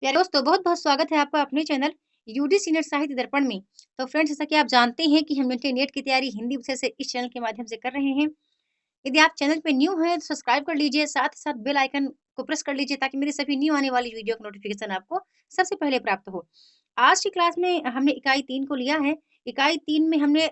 प्यारे दोस्तों, बहुत-बहुत स्वागत है आपका अपने चैनल यूजीसी नेट साहित्य दर्पण में। तो फ्रेंड्स, जैसा कि आप जानते हैं कि हम इंटरनेट की तैयारी हिंदी विषय से इस चैनल के माध्यम से कर रहे हैं। यदि आप चैनल पे न्यू हैं तो सब्सक्राइब कर लीजिए, साथ ही साथ बेल आइकन को प्रेस कर लीजिए ताकि मेरी सभी न्यू आने वाली वीडियो का नोटिफिकेशन आपको सबसे पहले प्राप्त हो। आज की क्लास में हमने इकाई 3 को लिया है। इकाई 3 में हमने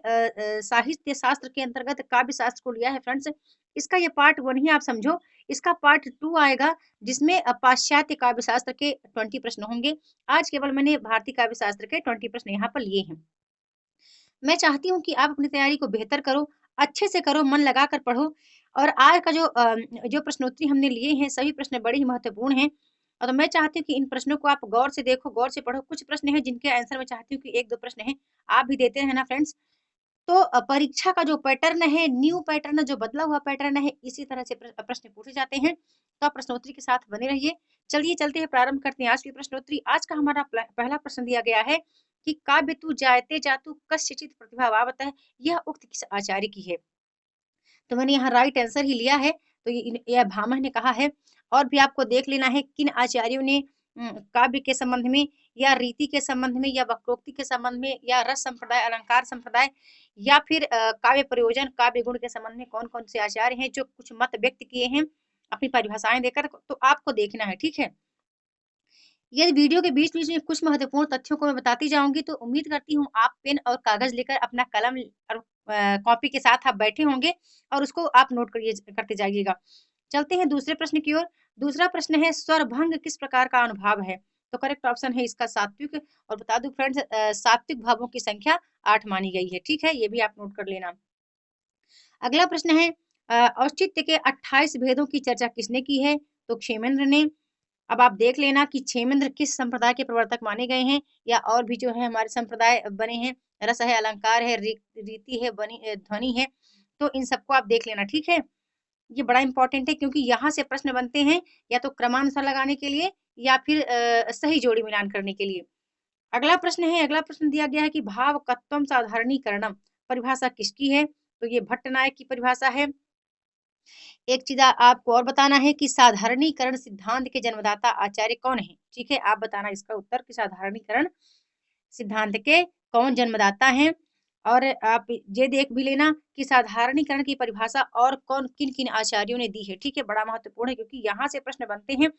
साहित्य शास्त्र के अंतर्गत काव्य शास्त्र को लिया है फ्रेंड्स। इसका ये पार्ट 1 ही आप समझो। इसका पार्ट 2 आएगा जिसमें पाश्चात्य काव्य शास्त्र के 20 प्रश्न होंगे। आज केवल मैंने भारतीय काव्य शास्त्र के 20 प्रश्न यहाँ पर लिए हैं। मैं चाहती हूँ कि आप अपनी तैयारी को बेहतर करो, अच्छे से करो, मन लगाकर पढ़ो और आज का जो प्रश्नोत्तरी हमने लिए हैं, सभी प्रश्न बड़े ही महत्वपूर्ण हैं। और मैं चाहती हूँ कि इन प्रश्नों को आप गौर से देखो, गौर से पढ़ो। कुछ प्रश्न हैं जिनके आंसर मैं चाहती हूँ कि 1-2 प्रश्न हैं, आप भी देते रहना फ्रेंड्स। तो परीक्षा का जो पैटर्न है, न्यू पैटर्न जो बदला हुआ पैटर्न है, इसी तरह से प्रश्न पूछे जाते हैं। तो आप प्रश्नोत्तरी के साथ बने रहिए। चलिए चलते हैं, प्रारंभ करते हैं आज की प्रश्नोत्तरी। आज का हमारा पहला प्रश्न दिया गया है कि काव्य तु जायते जातु कस्यचित् प्रतिभावावतः, यह उक्त किस आचार्य की है? तो मैंने यहाँ राइट आंसर ही लिया है। तो यह भामह ने कहा है। और भी आपको देख लेना है किन आचार्यों ने काव्य के संबंध में या रीति के संबंध में या वक्रोक्ति के संबंध में या रस संप्रदाय, अलंकार संप्रदाय या फिर काव्य प्रयोजन, काव्य गुण के संबंध में कौन-कौन से आचार्य हैं जो कुछ मत व्यक्त किए हैं अपनी परिभाषाएँ देकर, तो आपको देखना है, ठीक है? यदि वीडियो के बीच-बीच में कुछ महत्वपूर्ण तथ्यों को मैं बताती जाऊँगी तो उम्मीद करती हूँ आप पेन और कागज़ लेकर अपना कलम और कॉपी के साथ आप बैठे होंगे और उसको आप नोट करते जाइएगा। चलते हैं दूसरे प्रश्न की ओर। दूसरा प्रश्न है, स्वरभंग किस प्रकार का अनुभाव है? तो करेक्ट ऑप्शन है इसका सात्विक। और बता दूं फ्रेंड्स, सात्विक भावों की संख्या 8 मानी गई है। ठीक है, ये भी आप नोट कर लेना। अगला प्रश्न है, औचित्य के 28 भेदों की चर्चा किसने की है? तो क्षेमेंद्र ने। अब आप देख लेना कि क्षेमेंद्र किस संप्रदाय के प्रवर्तक माने गए हैं या और भी जो है हमारे संप्रदाय बने हैं। रस है, अलंकार है, रीति है, ध्वनि है। तो इन सबको आप देख लेना, ठीक है? ये बड़ा इंपॉर्टेंट है क्योंकि यहाँ से प्रश्न बनते हैं या तो क्रमानुसार लगाने के लिए या फिर सही जोड़ी मिलान करने के लिए। अगला प्रश्न दिया गया है कि भावकत्वम साधारणीकरणम परिभाषा किसकी है? तो ये भट्टनायक की परिभाषा है। एक चीज़ आपको और बताना है कि साधारणीकरण सिद्धांत के जन्मदाता आचार्य कौन है? ठीक है, आप बताना इसका उत्तर कि साधारणीकरण सिद्धांत के कौन जन्मदाता हैं? और आप ये देख भी लेना कि साधारणीकरण की परिभाषा और कौन किन-किन आचार्यों ने दी है, ठीक है? बड़ा महत्वपूर्ण है क्योंकि यहाँ से प्रश्न बनते हैं।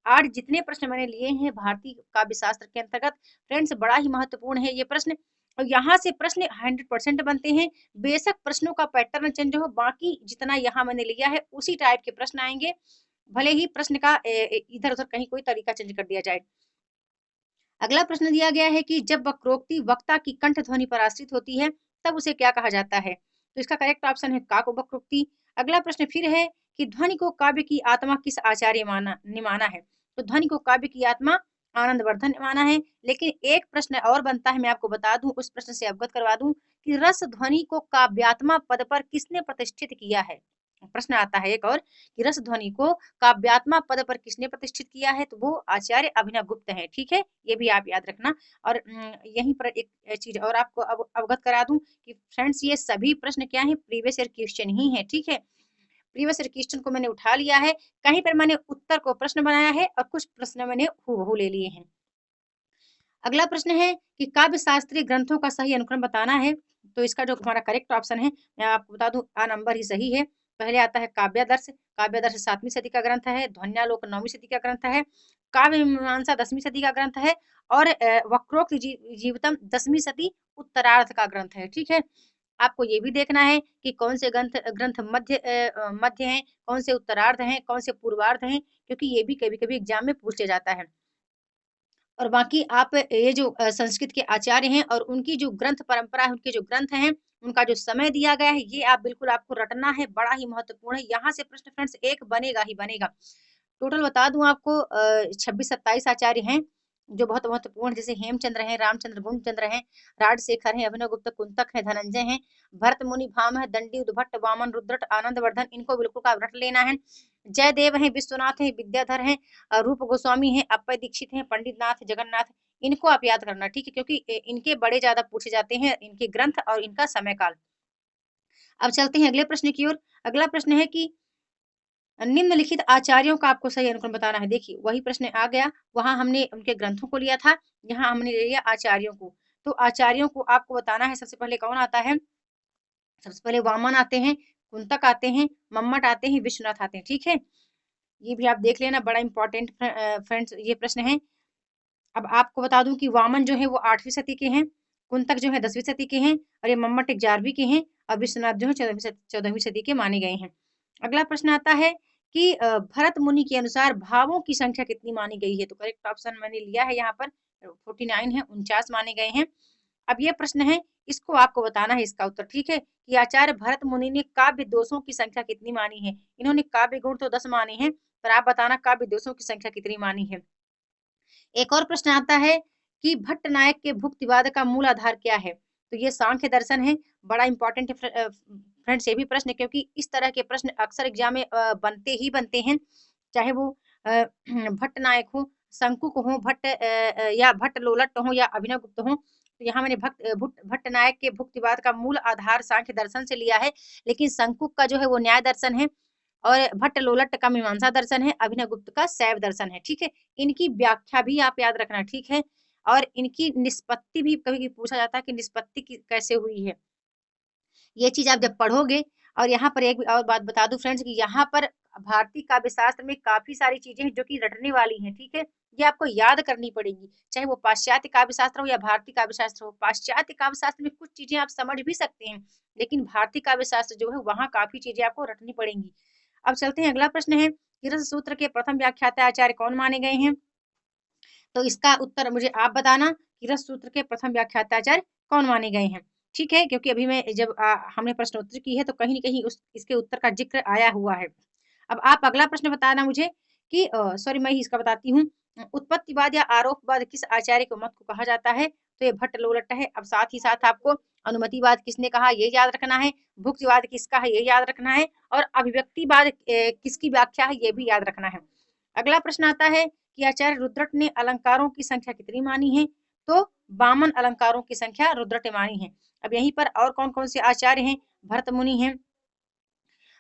आज जितने प्रश्न मैंने लिए हैं भारतीय काव्य शास्त्र के अंतर्गत, फ्रेंड्स बड़ा ही महत्वपूर्ण है ये प्रश्न और यहाँ से प्रश्न 100% बनते हैं। बेशक प्रश्नों का पैटर्न चेंज हो, बाकी जितना यहाँ मैंने लिया है उसी टाइप के प्रश्न आएँगे, भले ही प्रश्न का इधर-उधर कहीं कोई तरीका चेंज कर दिया जाए। अगला प्रश्न दिया गया है कि जब वक्रोक्ति वक्ता की कंठ ध्वनि पर आश्रित होती है, तब उसे क्या कहा जाता है? तो इसका करेक्ट ऑप्शन है काक वक्रोक्ति। अगला प्रश्न फिर है कि ध्वनि को काव्य की आत्मा किस आचार्य ने माना है? तो ध्वनि को काव्य की आत्मा आनंदवर्धन ने माना है। लेकिन एक प्रश्न और बनता है, मैं आपको बता दूं, उस प्रश्न से अवगत करवा दूं कि रस ध्वनि को काव्यात्मा पद पर किसने प्रतिष्ठित किया है? प्रश्न आता है एक और कि रस ध्वनि को काव्यात्मा पद पर किसने प्रतिष्ठित किया है? तो वो आचार्य अभिनव गुप्त हैं, ठीक है? ये भी आप याद रखना। और यहीं पर एक चीज़ और आपको अवगत करा दूँ कि फ्रेंड्स ये सभी प्रश्न क्या हैं? प्रीवियस ईयर क्वेश्चन ही हैं, ठीक है? प्रीवियस ईयर क्वेश्चन को मैंने उठा लिया है, कहीं पर मैंने उत्तर को प्रश्न बनाया है और कुछ प्रश्न मैंने हूबहू ले लिए हैं। अगला प्रश्न है कि काव्य शास्त्रीय ग्रंथों का सही अनुक्रम बताना है। तो इसका जो हमारा करेक्ट ऑप्शन है, मैं आपको बता दूं, आ नंबर ही सही है। पहले आता है काव्यादर्श। काव्यादर्श 7वीं सदी का ग्रंथ है। ध्वन्यालोक 9वीं सदी का ग्रंथ है। काव्य मीमांसा 10वीं सदी का ग्रंथ है। और वक्रोक्त जीवितम 10वीं सदी उत्तरार्ध का ग्रंथ है, ठीक है? आपको ये भी देखना है कि कौन से ग्रंथ ग्रंथ मध्य हैं, कौन से उत्तरार्ध हैं, कौन से पूर्वार्ध हैं, क्योंकि ये भी कभी-कभी एग्जाम में पूछा जाता है। और बाकी आप ये जो संस्कृत के आचार्य हैं और उनकी जो ग्रंथ परंपरा है, उनके जो ग्रंथ हैं, उनका जो समय दिया गया है, ये आप बिल्कुल आपको रटना है, बड़ा ही महत्वपूर्ण है। यहाँ से प्रश्न फ्रेंड्स एक बनेगा ही बनेगा। टोटल बता दूँ आपको 26-27 आचार्य हैं, जो बहुत महत्वपूर्ण, जैसे हेमचंद्र हैं, रामचंद्र, गुणचंद्र हैं, राजशेखर हैं, अभिनवगुप्त, कुंतक हैं, धनंजय हैं, भरत मुनि, भामह, दंडी, उद्भट, वामन, रुद्रट, आनंदवर्धन, इनको बिल्कुल आप रट लेना है। जयदेव हैं, विश्वनाथ हैं, विद्याधर हैं, रूप गोस्वामी हैं, अप्पय दीक्षित हैं, पंडित नाथ, जगन्नाथ, इनको आप याद करना, ठीक है? क्योंकि इनके बड़े ज्यादा पूछे जाते हैं, इनके ग्रंथ और इनका समय काल। अब चलते हैं अगले प्रश्न की ओर। अगला प्रश्न है कि निम्नलिखित आचार्यों का आपको सही अनुक्रम बताना है। देखिए वही प्रश्न आ गया, वहां हमने उनके ग्रंथों को लिया था, यहाँ हमने ले लिया आचार्यों को। तो आचार्यों को आपको बताना है, सबसे पहले कौन आता है। सबसे पहले वामन आते हैं, कुंतक आते हैं, मम्मट आते हैं, विश्वनाथ आते हैं। ठीक है, ये भी आप देख लेना, बड़ा इंपॉर्टेंट फ्रेंड्स ये प्रश्न है। अब आपको बता दूं कि वामन जो है वो 8वीं सदी के हैं, कुंतक जो है 10वीं सदी के हैं, और ये मम्मट 11वीं के हैं, और विश्वनाथ जो है 14वीं सदी के माने गए हैं। अगला प्रश्न आता है कि भरत मुनि के अनुसार भावों की संख्या कितनी मानी गई है। तो करेक्ट ऑप्शन मैंने लिया है यहाँ पर 49 है, 49 माने गए हैं। अब ये प्रश्न है, इसको आपको बताना है इसका उत्तर। ठीक है, कि आचार्य भरत मुनि ने काव्य दोषों की संख्या कितनी मानी है। इन्होंने काव्य गुण तो 10 माने हैं, पर आप बताना काव्य दोषों की संख्या कितनी मानी है। एक और प्रश्न आता है कि भट्ट नायक के भुक्तिवाद का मूल आधार क्या है। तो ये सांख्य दर्शन है, बड़ा इंपॉर्टेंट है फ्रेंड्स ये भी प्रश्न, क्योंकि इस तरह के प्रश्न अक्सर एग्जाम में बनते ही बनते हैं, चाहे वो भट्ट नायक हो, शंकुक हो, या भट्ट लोलट हो, या अभिनव गुप्त हो। तो यहाँ मैंने भट्ट नायक के भुक्तिवाद का मूल आधार सांख्य दर्शन से लिया है, लेकिन शंकुक का जो है वो न्याय दर्शन है, और भट्ट लोलट का मीमांसा दर्शन है, अभिनव गुप्त का शैव दर्शन है। ठीक है, इनकी व्याख्या भी आप याद रखना। ठीक है, और इनकी निष्पत्ति भी कभी कभी पूछा जाता है कि निष्पत्ति कैसे हुई है, ये चीज आप जब पढ़ोगे। और यहाँ पर एक और बात बता दूं फ्रेंड्स, कि यहाँ पर भारतीय काव्य शास्त्र में काफी सारी चीजें हैं जो कि रटने वाली हैं। ठीक है, ये आपको याद करनी पड़ेगी, चाहे वो पाश्चात्य काव्य शास्त्र हो या भारतीय काव्य शास्त्र हो। पाश्चात्य काव्य शास्त्र में कुछ चीजें आप समझ भी सकते हैं, लेकिन भारतीय काव्य शास्त्र जो है वहाँ काफी चीजें आपको रटनी पड़ेंगी। अब चलते हैं, अगला प्रश्न है कि रस सूत्र के प्रथम व्याख्याता आचार्य कौन माने गए हैं। तो इसका उत्तर मुझे आप बताना कि रस सूत्र के प्रथम व्याख्याताचार्य कौन माने गए हैं। ठीक है, क्योंकि अभी मैं जब हमने प्रश्नोत्तर की है तो कहीं न कहीं उस इसके उत्तर का जिक्र आया हुआ है। अब आप अगला प्रश्न बताना मुझे कि सॉरी मैं ही इसका बताती हूँ। उत्पत्तिवाद या आरोपवाद किस आचार्य के मत को कहा जाता है। तो ये भट्ट लोलट है। अब साथ ही साथ आपको अनुमतिवाद किसने कहा ये याद रखना है, भुक्तिवाद किसका है ये याद रखना है, और अभिव्यक्तिवाद किसकी व्याख्या है ये भी याद रखना है। अगला प्रश्न आता है कि आचार्य रुद्रट ने अलंकारों की संख्या कितनी मानी है। तो 52 अलंकारों की संख्या रुद्रट ने मानी है। अब यहीं पर और कौन कौन से आचार्य हैं, भरत मुनि हैं,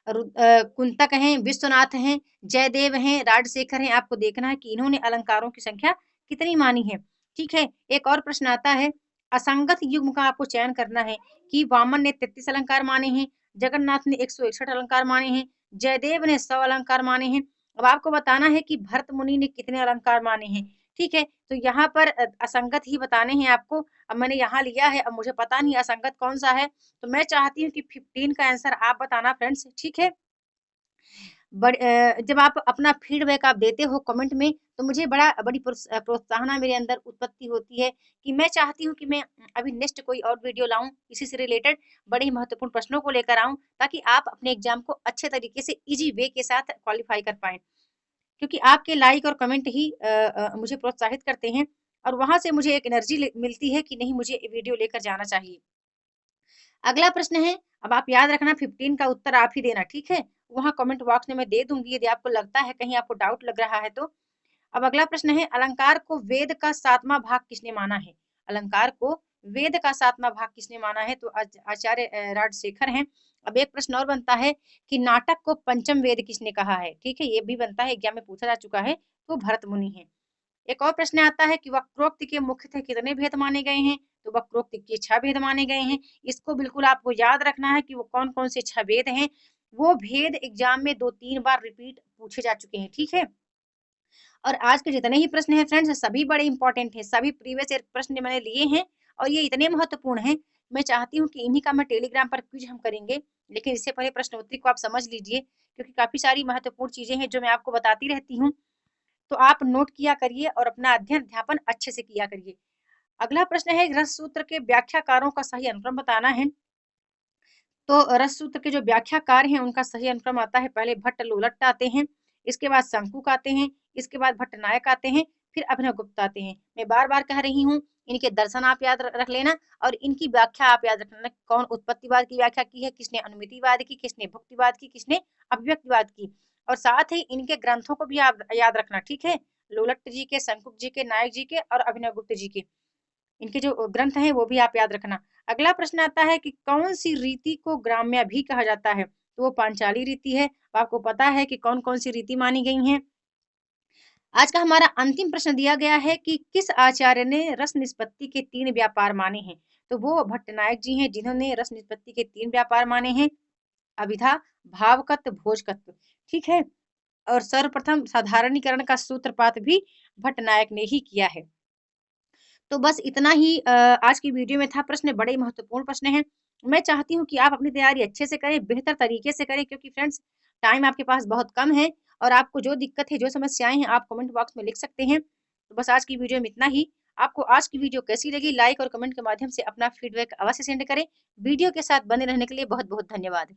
कुंतक हैं, विश्वनाथ हैं, जयदेव हैं, राजशेखर हैं। आपको देखना है कि इन्होंने अलंकारों की संख्या कितनी मानी है। ठीक है, एक और प्रश्न आता है, असंगत युग्म का आपको चयन करना है कि वामन ने 33 अलंकार माने हैं, जगन्नाथ ने 161 अलंकार माने हैं, जयदेव ने 100 अलंकार माने हैं। अब आपको बताना है कि भरत मुनि ने कितने अलंकार माने हैं। ठीक है, तो यहाँ पर असंगत ही बताने हैं आपको। अब मैंने यहाँ लिया है, अब मुझे पता नहीं असंगत कौन सा है, तो मैं चाहती हूँ कि 15 का आंसर आप बताना फ्रेंड्स। ठीक है, जब आप अपना फीडबैक आप देते हो कमेंट में, तो मुझे बड़ी प्रोत्साहना मेरे अंदर उत्पत्ति होती है कि मैं चाहती हूँ कि मैं अभी नेक्स्ट कोई और वीडियो लाऊं इसी से रिलेटेड, बड़े ही महत्वपूर्ण प्रश्नों को लेकर आऊं, ताकि आप अपने एग्जाम को अच्छे तरीके से इजी वे के साथ क्वालिफाई कर पाएं। क्योंकि आपके लाइक और कमेंट ही मुझे प्रोत्साहित करते हैं, और वहां से मुझे एक एनर्जी मिलती है कि नहीं मुझे वीडियो लेकर जाना चाहिए। अगला प्रश्न है, अब आप याद रखना 15 का उत्तर आप ही देना। ठीक है, वहां कमेंट बॉक्स में मैं दे दूंगी यदि आपको लगता है कहीं आपको डाउट लग रहा है तो। अब अगला प्रश्न है, अलंकार को वेद का 7वां भाग किसने माना है। अलंकार को वेद का 7वां भाग किसने माना है। तो आचार्य राजशेखर हैं। अब एक प्रश्न और बनता है कि नाटक को पंचम वेद किसने कहा है। ठीक है, ये भी बनता है, एग्जाम में पूछा जा चुका है, तो भरत मुनि है। एक और प्रश्न आता है कि वक्रोक्ति के मुख्यतः कितने भेद माने गए हैं। तो वक्रोक्ति के 6 भेद माने गए हैं। इसको बिल्कुल आपको याद रखना है कि वो कौन कौन से 6 भेद हैं। वो भेद एग्जाम में 2-3 बार रिपीट पूछे जा चुके हैं। ठीक है, और आज के जितने ही प्रश्न हैं फ्रेंड्स सभी बड़े इंपॉर्टेंट हैं, सभी प्रीवियस ईयर प्रश्न मैंने लिए हैं, और ये इतने महत्वपूर्ण हैं। मैं चाहती हूँ कि इन्हीं का मैं टेलीग्राम पर क्विज हम करेंगे, लेकिन इससे पहले प्रश्नोत्तरी को आप समझ लीजिए, क्योंकि काफी सारी महत्वपूर्ण चीजें हैं जो मैं आपको बताती रहती हूँ। तो आप नोट किया करिए और अपना अध्ययन अध्यापन अच्छे से किया करिए। अगला प्रश्न है, रस सूत्र के व्याख्याकारों का सही अनुक्रम बताना है। तो रस सूत्र के जो व्याख्याकार हैं उनका सही अनुक्रम आता है, पहले भट्ट लोलट आते हैं, इसके बाद शंकुक आते हैं, इसके बाद भट्ट नायक आते हैं, फिर अभिनव गुप्त आते हैं। मैं बार बार कह रही हूँ, इनके दर्शन आप याद रख लेना, और इनकी व्याख्या आप याद रखना, कौन उत्पत्तिवाद की व्याख्या की है, किसने अनुमितिवाद की, किसने भुक्तिवाद की, किसने अभिव्यक्तिवाद की, और साथ ही इनके ग्रंथों को भी आप याद रखना। ठीक है, लोलट जी के, शंकुक जी के, नायक जी के और अभिनव गुप्त जी के, इनके जो ग्रंथ हैं वो भी आप याद रखना। अगला प्रश्न आता है कि कौन सी रीति को ग्राम्य भी कहा जाता है। तो वो पांचाली रीति है। तो आपको पता है कि कौन-कौन सी रीति मानी गई हैं। आज का हमारा अंतिम प्रश्न दिया गया है कि किस आचार्य ने रस निष्पत्ति के 3 व्यापार माने हैं? तो वो भट्टनायक जी हैं जिन्होंने रस निष्पत्ति के 3 व्यापार माने हैं, अभिधा, भावकत्व, भोजकत्व। ठीक है? और सर्वप्रथम साधारणीकरण का सूत्रपात भी भट्टनायक ने ही किया है। तो बस इतना ही आज की वीडियो में था। प्रश्न बड़े महत्वपूर्ण प्रश्न हैं। मैं चाहती हूँ कि आप अपनी तैयारी अच्छे से करें, बेहतर तरीके से करें, क्योंकि फ्रेंड्स टाइम आपके पास बहुत कम है और आपको जो दिक्कत है, जो समस्याएँ हैं, आप कमेंट बॉक्स में लिख सकते हैं। तो बस आज की वीडियो में इतना ही। आपको आज की वीडियो कैसी लगी? लाइक और कमेंट के माध्यम से अपना फीडबैक अवश्य सेंड करें। वीडियो के साथ बने रहने के लिए बहुत-बहुत धन्यवाद।